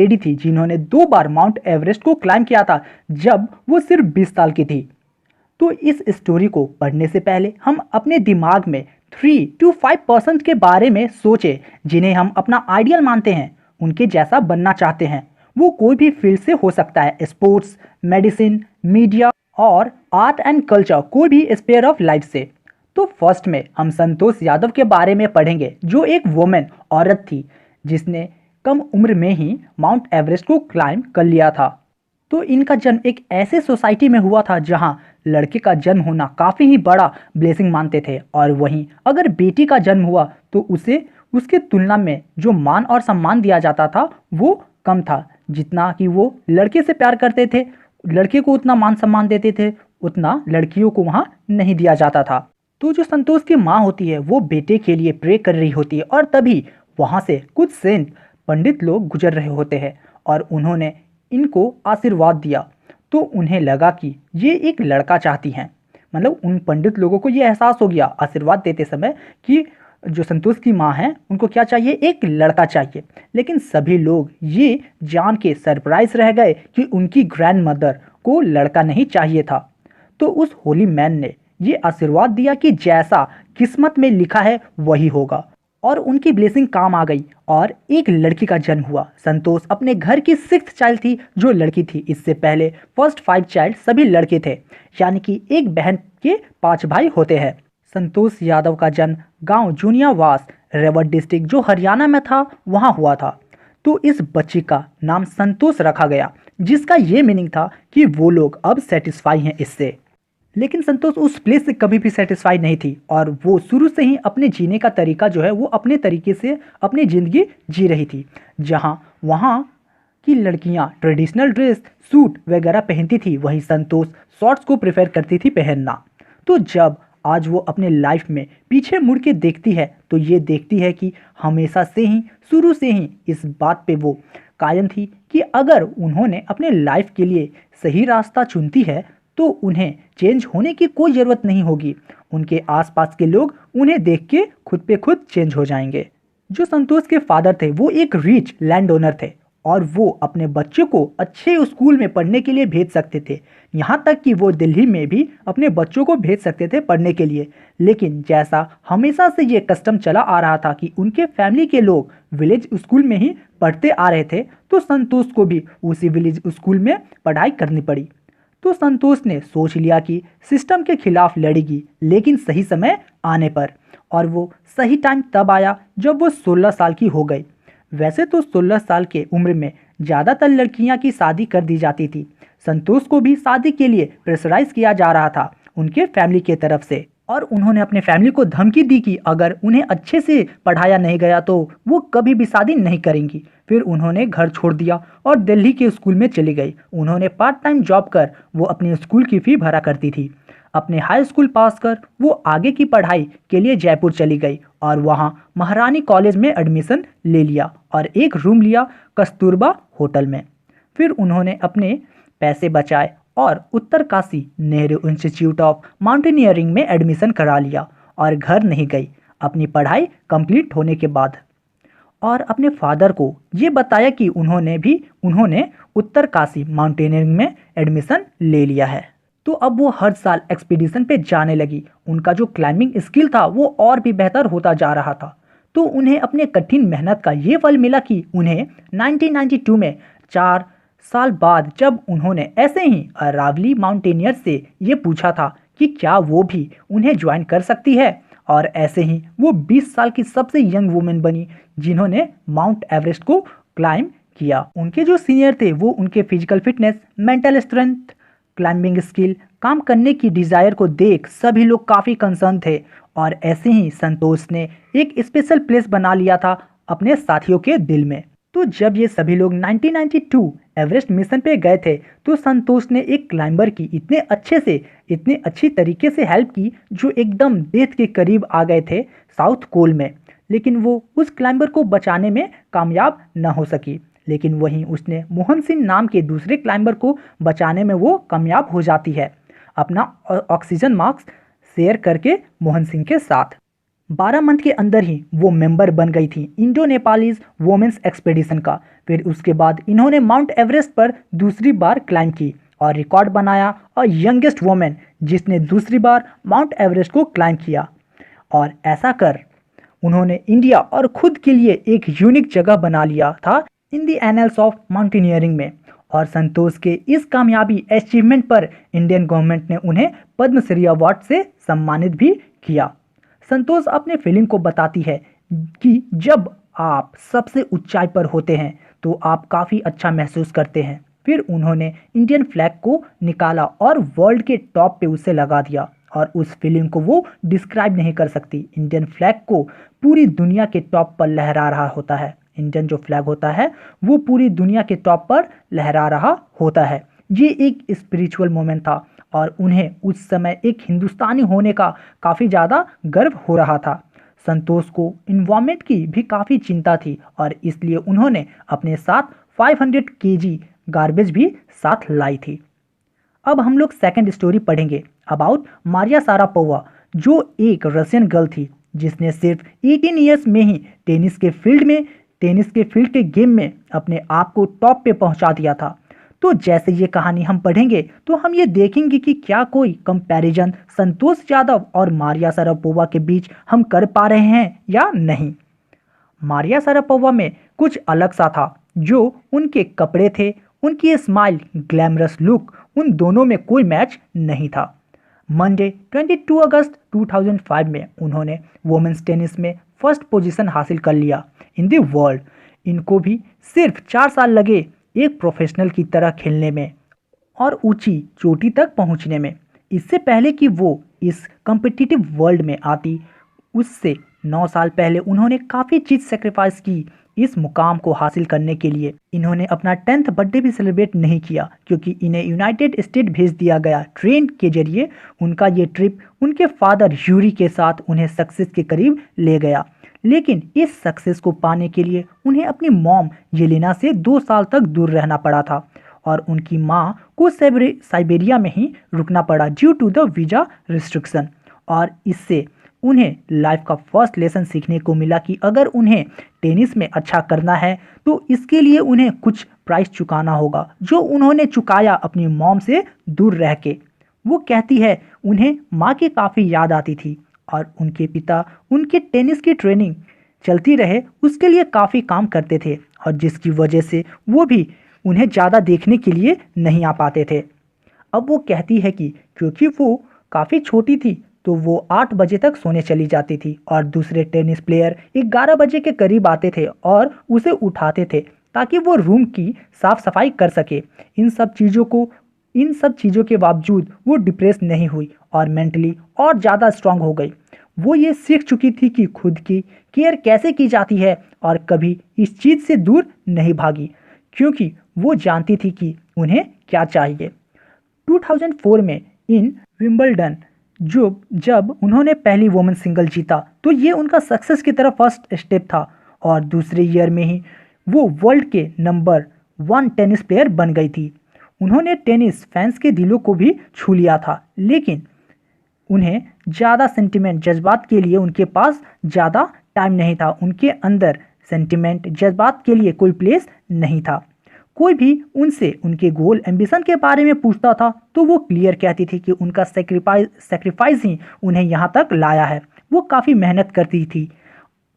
Lady थी जिन्होंने 2 बार mount Everest को क्लाइम किया था जब वो सिर्फ 20 साल की थी। तो इस स्टोरी को पढ़ने से पहले हम अपने दिमाग में 3 to 5% के बारे में सोचें जिन्हें हम अपना आइडियल मानते हैं, उनके जैसा बनना चाहते हैं। वो कोई भी फील्ड से हो सकता है, स्पोर्ट्स, मेडिसिन, मीडिया और आर्ट एंड कल्चर, कोई भी स्पेयर ऑफ लाइफ से। तो फर्स्ट में हम संतोष यादव के बारे में पढ़ेंगे जो एक वुमेन औरत थी जिसने कम उम्र में ही माउंट एवरेस्ट को क्लाइम कर लिया था। तो इनका जन्म एक ऐसे सोसाइटी में हुआ था जहां लड़के का जन्म होना काफ़ी ही बड़ा ब्लेसिंग मानते थे, और वहीं अगर बेटी का जन्म हुआ तो उसे उसके तुलना में जो मान और सम्मान दिया जाता था वो कम था। जितना कि वो लड़के से प्यार करते थे, लड़के को उतना मान सम्मान देते थे, उतना लड़कियों को वहाँ नहीं दिया जाता था। तो जो संतोष की माँ होती है वो बेटे के लिए प्रे कर रही होती है, और तभी वहाँ से कुछ सेंट पंडित लोग गुजर रहे होते हैं और उन्होंने इनको आशीर्वाद दिया। तो उन्हें लगा कि ये एक लड़का चाहती हैं, मतलब उन पंडित लोगों को ये एहसास हो गया आशीर्वाद देते समय कि जो संतोष की माँ है उनको क्या चाहिए, एक लड़का चाहिए। लेकिन सभी लोग ये जान के सरप्राइज रह गए कि उनकी ग्रैंड मदर को लड़का नहीं चाहिए था। तो उस होली मैन ने ये आशीर्वाद दिया कि जैसा किस्मत में लिखा है वही होगा, और उनकी ब्लेसिंग काम आ गई और एक लड़की का जन्म हुआ। संतोष अपने घर की 6th चाइल्ड थी जो लड़की थी। इससे पहले फर्स्ट 5 चाइल्ड सभी लड़के थे, यानी कि एक बहन के 5 भाई होते हैं। संतोष यादव का जन्म गांव जूनियावास, रेवत डिस्ट्रिक्ट जो हरियाणा में था वहां हुआ था। तो इस बच्ची का नाम संतोष रखा गया, जिसका ये मीनिंग था कि वो लोग अब सेटिस्फाई हैं इससे। लेकिन संतोष उस प्लेस से कभी भी सेटिस्फाई नहीं थी, और वो शुरू से ही अपने जीने का तरीका जो है वो अपने तरीके से अपनी ज़िंदगी जी रही थी, जहाँ वहाँ की लड़कियाँ ट्रेडिशनल ड्रेस, सूट वगैरह पहनती थी, वहीं संतोष शॉर्ट्स को प्रेफर करती थी पहनना। तो जब आज वो अपने लाइफ में पीछे मुड़ के देखती है तो ये देखती है कि हमेशा से ही, शुरू से ही इस बात पे वो कायम थी कि अगर उन्होंने अपने लाइफ के लिए सही रास्ता चुनती है तो उन्हें चेंज होने की कोई ज़रूरत नहीं होगी। उनके आसपास के लोग उन्हें देख के खुद पे खुद चेंज हो जाएंगे। जो संतोष के फादर थे वो एक रिच लैंड ओनर थे, और वो अपने बच्चे को अच्छे स्कूल में पढ़ने के लिए भेज सकते थे, यहाँ तक कि वो दिल्ली में भी अपने बच्चों को भेज सकते थे पढ़ने के लिए। लेकिन जैसा हमेशा से ये कस्टम चला आ रहा था कि उनके फैमिली के लोग विलेज स्कूल में ही पढ़ते आ रहे थे, तो संतोष को भी उसी विलेज स्कूल में पढ़ाई करनी पड़ी। तो संतोष ने सोच लिया कि सिस्टम के खिलाफ लड़ेगी, लेकिन सही समय आने पर। और वो सही टाइम तब आया जब वो 16 साल की हो गई। वैसे तो 16 साल के उम्र में ज़्यादातर लड़कियां की शादी कर दी जाती थी। संतोष को भी शादी के लिए प्रेशराइज किया जा रहा था उनके फैमिली के तरफ से, और उन्होंने अपने फैमिली को धमकी दी कि अगर उन्हें अच्छे से पढ़ाया नहीं गया तो वो कभी भी शादी नहीं करेंगी। फिर उन्होंने घर छोड़ दिया और दिल्ली के स्कूल में चली गई। उन्होंने पार्ट टाइम जॉब कर वो अपने स्कूल की फ़ी भरा करती थी। अपने हाई स्कूल पास कर वो आगे की पढ़ाई के लिए जयपुर चली गई और वहाँ महारानी कॉलेज में एडमिशन ले लिया और एक रूम लिया कस्तूरबा होटल में। फिर उन्होंने अपने पैसे बचाए और Uttarkashi Nehru institute of mountaineering में एडमिशन करा लिया और घर नहीं गई अपनी पढ़ाई कंप्लीट होने के बाद, और अपने फादर को ये बताया कि उन्होंने उत्तरकाशी माउंटेनियरिंग में एडमिशन ले लिया है। तो अब वो हर साल एक्सपीडिशन पे जाने लगी। उनका जो क्लाइंबिंग स्किल था वो और भी बेहतर होता जा रहा था। तो उन्हें अपने कठिन मेहनत का ये फल मिला कि उन्हें 1992 में 4 साल बाद जब उन्होंने ऐसे ही अरावली माउंटेनियर से ये पूछा था कि क्या वो भी उन्हें ज्वाइन कर सकती है, और ऐसे ही वो 20 साल की सबसे यंग वुमेन बनी जिन्होंने माउंट एवरेस्ट को क्लाइंब किया। उनके जो सीनियर थे वो उनके physical fitness, mental strength, climbing skill, काम करने की डिज़ायर को देख सभी लोग काफ़ी कंसर्न थे, और ऐसे ही संतोष ने एक स्पेशल प्लेस बना लिया था अपने साथियों के दिल में। तो जब ये सभी लोग 1992 एवरेस्ट मिशन पे गए थे तो संतोष ने एक क्लाइंबर की इतने अच्छी तरीके से हेल्प की जो एकदम डेथ के करीब आ गए थे साउथ कोल में, लेकिन वो उस क्लाइंबर को बचाने में कामयाब न हो सकी। लेकिन वहीं उसने मोहन सिंह नाम के दूसरे क्लाइंबर को बचाने में वो कामयाब हो जाती है, अपना ऑक्सीजन मास्क शेयर करके मोहन सिंह के साथ। 12 मंथ के अंदर ही वो मेंबर बन गई थी इंडो नेपालीज वोमेंस एक्सपेडिशन का। फिर उसके बाद इन्होंने माउंट एवरेस्ट पर दूसरी बार क्लाइंब की और रिकॉर्ड बनाया और यंगेस्ट वोमेन जिसने दूसरी बार माउंट एवरेस्ट को क्लाइंब किया। और ऐसा कर उन्होंने इंडिया और खुद के लिए एक यूनिक जगह बना लिया था in the annuls of mountaineering में। और संतोष के इस कामयाबी अचीवमेंट पर इंडियन गवर्नमेंट ने उन्हें पद्मश्री अवार्ड से सम्मानित भी किया। संतोष अपने फीलिंग को बताती है कि जब आप सबसे ऊंचाई पर होते हैं तो आप काफ़ी अच्छा महसूस करते हैं। फिर उन्होंने इंडियन फ्लैग को निकाला और वर्ल्ड के टॉप पे उसे लगा दिया और उस फीलिंग को वो डिस्क्राइब नहीं कर सकती। इंडियन फ्लैग को पूरी दुनिया के टॉप पर लहरा रहा होता है। इंडियन जो फ्लैग होता है वो पूरी दुनिया के टॉप पर लहरा रहा होता है। ये एक स्पिरिचुअल मोमेंट था और उन्हें उस समय एक हिंदुस्तानी होने का काफ़ी ज़्यादा गर्व हो रहा था। संतोष को इन्वायरमेंट की भी काफ़ी चिंता थी और इसलिए उन्होंने अपने साथ 500 केजी गार्बेज भी साथ लाई थी। अब हम लोग सेकंड स्टोरी पढ़ेंगे अबाउट मारिया शारापोवा, जो एक रशियन गर्ल थी जिसने सिर्फ 18 ईयर्स में ही टेनिस के फील्ड के गेम में अपने आप को टॉप पे पहुंचा दिया था। तो जैसे ये कहानी हम पढ़ेंगे तो हम ये देखेंगे कि क्या कोई कंपैरिजन संतोष यादव और मारिया शारापोवा के बीच हम कर पा रहे हैं या नहीं। मारिया शारापोवा में कुछ अलग सा था, जो उनके कपड़े थे, उनकी स्माइल, ग्लैमरस लुक, उन दोनों में कोई मैच नहीं था। मंडे 22 अगस्त 2005 में उन्होंने वुमेन्स टेनिस में फर्स्ट पोजीशन हासिल कर लिया इन द वर्ल्ड। इनको भी सिर्फ 4 साल लगे एक प्रोफेशनल की तरह खेलने में और ऊंची चोटी तक पहुंचने में। इससे पहले कि वो इस कॉम्पिटिटिव वर्ल्ड में आती, उससे 9 साल पहले उन्होंने काफ़ी चीज़ सेक्रीफाइस की इस मुकाम को हासिल करने के लिए। इन्होंने अपना 10th बर्थडे भी सेलिब्रेट नहीं किया क्योंकि इन्हें यूनाइटेड स्टेट भेज दिया गया ट्रेन के जरिए। उनका ये ट्रिप उनके फादर यूरी के साथ उन्हें सक्सेस के करीब ले गया, लेकिन इस सक्सेस को पाने के लिए उन्हें अपनी मॉम येलेना से 2 साल तक दूर रहना पड़ा था और उनकी माँ को साइबेरिया में ही रुकना पड़ा due to the visa restriction. और इससे उन्हें लाइफ का फर्स्ट लेसन सीखने को मिला कि अगर उन्हें टेनिस में अच्छा करना है तो इसके लिए उन्हें कुछ प्राइस चुकाना होगा, जो उन्होंने चुकाया अपनी मॉम से दूर रह के। वो कहती है उन्हें माँ की काफ़ी याद आती थी और उनके पिता उनके टेनिस की ट्रेनिंग चलती रहे उसके लिए काफ़ी काम करते थे और जिसकी वजह से वो भी उन्हें ज़्यादा देखने के लिए नहीं आ पाते थे। अब वो कहती है कि क्योंकि वो काफ़ी छोटी थी तो वो 8 बजे तक सोने चली जाती थी और दूसरे टेनिस प्लेयर 11 बजे के करीब आते थे और उसे उठाते थे ताकि वो रूम की साफ सफाई कर सके। इन सब चीज़ों के बावजूद वो डिप्रेस नहीं हुई और मेंटली और ज़्यादा स्ट्रांग हो गई। वो ये सीख चुकी थी कि खुद की केयर कैसे की जाती है और कभी इस चीज़ से दूर नहीं भागी क्योंकि वो जानती थी कि उन्हें क्या चाहिए। 2004 में इन विंबलडन जब उन्होंने पहली वुमेन सिंगल जीता तो ये उनका सक्सेस की तरफ फर्स्ट स्टेप था और दूसरे ईयर में ही वो वर्ल्ड के नंबर 1 टेनिस प्लेयर बन गई थी। उन्होंने टेनिस फैंस के दिलों को भी छू लिया था, लेकिन उन्हें ज़्यादा सेंटिमेंट जज्बात के लिए उनके पास ज़्यादा टाइम नहीं था। उनके अंदर सेंटिमेंट जज्बात के लिए कोई प्लेस नहीं था। कोई भी उनसे उनके गोल एम्बिशन के बारे में पूछता था तो वो क्लियर कहती थी कि उनका सेक्रीफाइस ही उन्हें यहाँ तक लाया है। वो काफ़ी मेहनत करती थी,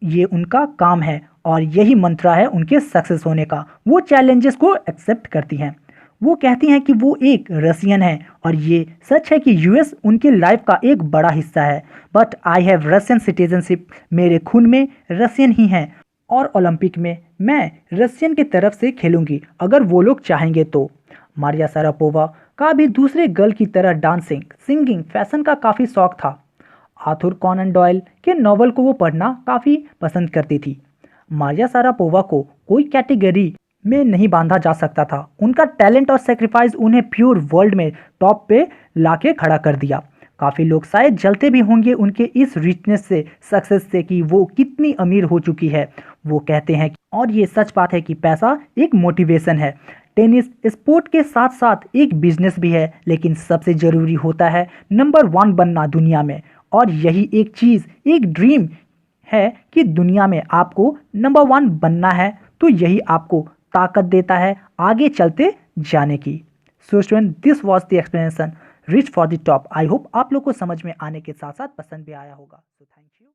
ये उनका काम है और यही मंत्रा है उनके सक्सेस होने का। वो चैलेंजेस को एक्सेप्ट करती हैं। वो कहती हैं कि वो एक रशियन है और ये सच है कि यूएस उनके लाइफ का एक बड़ा हिस्सा है, but I have Russian citizenship, मेरे खून में रशियन ही हैं और ओलंपिक में मैं रशियन की तरफ से खेलूंगी अगर वो लोग चाहेंगे तो। मारिया शारापोवा का भी दूसरे गर्ल की तरह डांसिंग, सिंगिंग, फैशन का काफ़ी शौक था। आर्थर कॉनन डॉयल के नॉवल को वो पढ़ना काफ़ी पसंद करती थी। मारिया शारापोवा को कोई कैटेगरी में नहीं बांधा जा सकता था। उनका टैलेंट और सेक्रीफाइस उन्हें प्योर वर्ल्ड में टॉप पे लाके खड़ा कर दिया। काफ़ी लोग शायद जलते भी होंगे उनके इस रिचनेस से, सक्सेस से, कि वो कितनी अमीर हो चुकी है। वो कहते हैं और ये सच बात है कि पैसा एक मोटिवेशन है। टेनिस स्पोर्ट के साथ साथ एक बिजनेस भी है, लेकिन सबसे ज़रूरी होता है नंबर 1 बनना दुनिया में, और यही एक चीज़, एक ड्रीम है कि दुनिया में आपको नंबर 1 बनना है, तो यही आपको ताकत देता है आगे चलते जाने की। So student, this was the explanation reach for the top. I hope आप लोग को समझ में आने के साथ साथ पसंद भी आया होगा। So thank you.